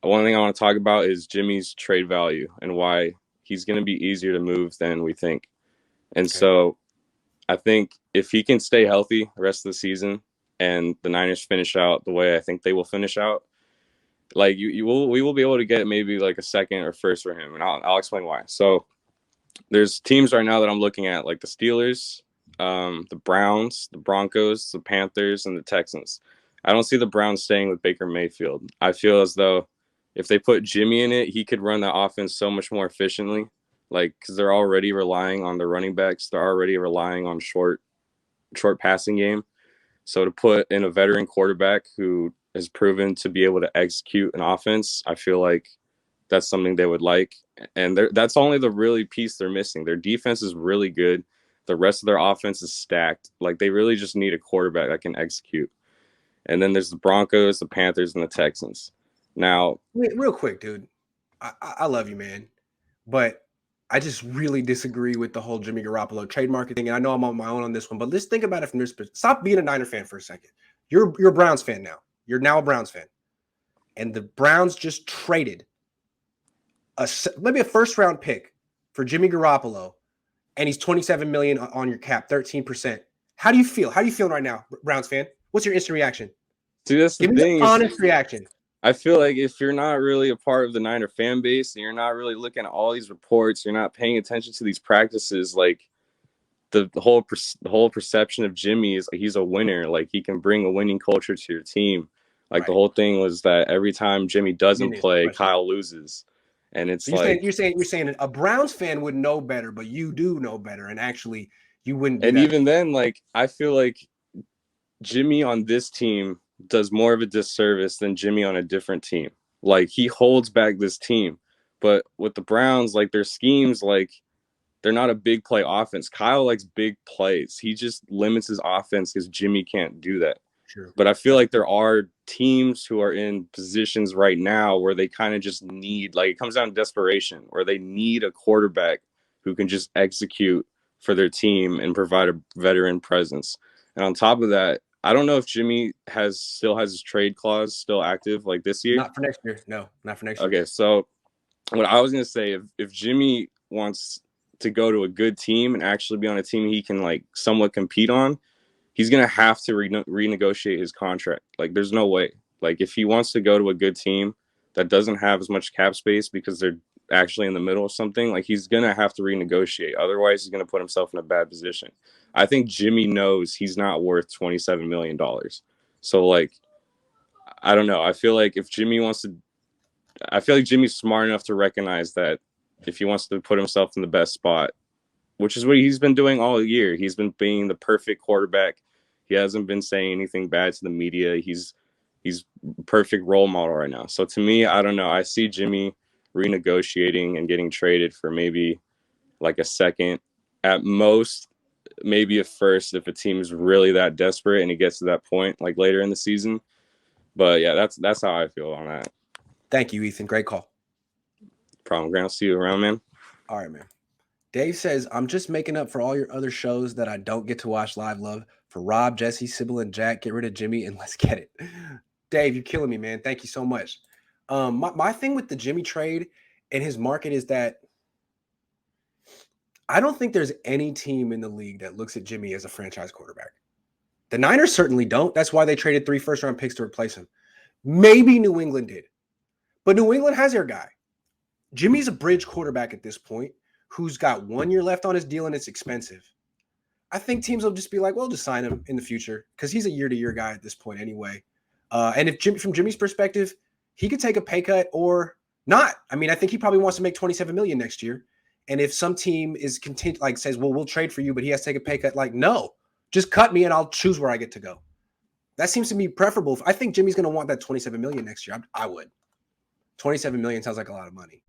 one thing I want to talk about is Jimmy's trade value and why he's going to be easier to move than we think. And Okay. so I think if he can stay healthy the rest of the season and the Niners finish out the way I think they will finish out, like we will be able to get maybe like a second or first for him, and I'll explain why. So there's teams right now that I'm looking at, like the Steelers, the Browns, the Broncos, the Panthers, and the Texans. I don't see the Browns staying with Baker Mayfield. I feel as though if they put Jimmy in it, he could run the offense so much more efficiently. Like, because they're already relying on the running backs, they're already relying on short passing game. So to put in a veteran quarterback who has proven to be able to execute an offense, I feel like that's something they would like. And that's only the really piece they're missing. Their defense is really good. The rest of their offense is stacked. Like they really just need a quarterback that can execute. And then there's the Broncos, the Panthers, and the Texans. Now, Wait, real quick, dude. I love you, man, but I just really disagree with the whole Jimmy Garoppolo trade market thing. And I know I'm on my own on this one, but let's think about it from this perspective. Stop being a Niner fan for a second. You're a Browns fan now. You're now a Browns fan, and the Browns just traded maybe a first round pick for Jimmy Garoppolo, and he's 27 million on your cap, 13%. How do you feel? How are you feeling right now, Browns fan? What's your instant reaction? see, that's the Give me the thing is, honest reaction. I feel like if you're not really a part of the Niner fan base and you're not really looking at all these reports, you're not paying attention to these practices, like the whole perception of Jimmy is like he's a winner, like he can bring a winning culture to your team. Like the Right. whole thing was that every time Jimmy doesn't Winning is the play, question. Kyle loses, and So it's you're saying like, you're saying a Browns fan would know better, but you do know better, and actually you wouldn't do and that. even then, like I feel like Jimmy on this team does more of a disservice than Jimmy on a different team. Like he holds back this team, but with the Browns, like their schemes, like they're not a big play offense. Kyle likes big plays. He just limits his offense because Jimmy can't do that. True. But I feel That's like true. there are teams who are in positions right now where they kind of just need, like, it comes down to desperation, where they need a quarterback who can just execute for their team and provide a veteran presence. And on top of that, I don't know if Jimmy still has his trade clause still active like this year. Not for next year. No, not for next year. Okay, so what I was gonna say, if Jimmy wants to go to a good team and actually be on a team he can like somewhat compete on, he's gonna have to renegotiate his contract. Like, there's no way. Like, if he wants to go to a good team that doesn't have as much cap space because they're actually in the middle of something, like he's gonna have to renegotiate. Otherwise, he's gonna put himself in a bad position. I think Jimmy knows he's not worth $27 million. So, like, I don't know. I feel like Jimmy's smart enough to recognize that if he wants to put himself in the best spot, which is what he's been doing all year. He's been being the perfect quarterback. He hasn't been saying anything bad to the media. He's perfect role model right now. So to me, I don't know. I see Jimmy renegotiating and getting traded for maybe like a second, at most, maybe a first if a team is really that desperate and it gets to that point, like later in the season. But yeah, that's how I feel on that. Thank you, Ethan. Great call. Problem. Grant, I'll see you around, man. All right, man. Dave says, I'm just making up for all your other shows that I don't get to watch live. Love for Rob, Jesse, Sybil, and Jack. Get rid of Jimmy and let's get it. Dave, you're killing me, man. Thank you so much. My thing with the Jimmy trade and his market is that I don't think there's any team in the league that looks at Jimmy as a franchise quarterback. The Niners certainly don't. That's why they traded 3 first-round picks to replace him. Maybe New England did, but New England has their guy. Jimmy's a bridge quarterback at this point who's got 1 year left on his deal and it's expensive. I think teams will just be like, well, just sign him in the future because he's a year-to-year guy at this point anyway. And if from Jimmy's perspective, he could take a pay cut or not. I mean, I think he probably wants to make 27 million next year. And if some team is content, like says, well, we'll trade for you, but he has to take a pay cut, like, no, just cut me and I'll choose where I get to go. That seems to be preferable. I think Jimmy's going to want that 27 million next year. I would. 27 million sounds like a lot of money.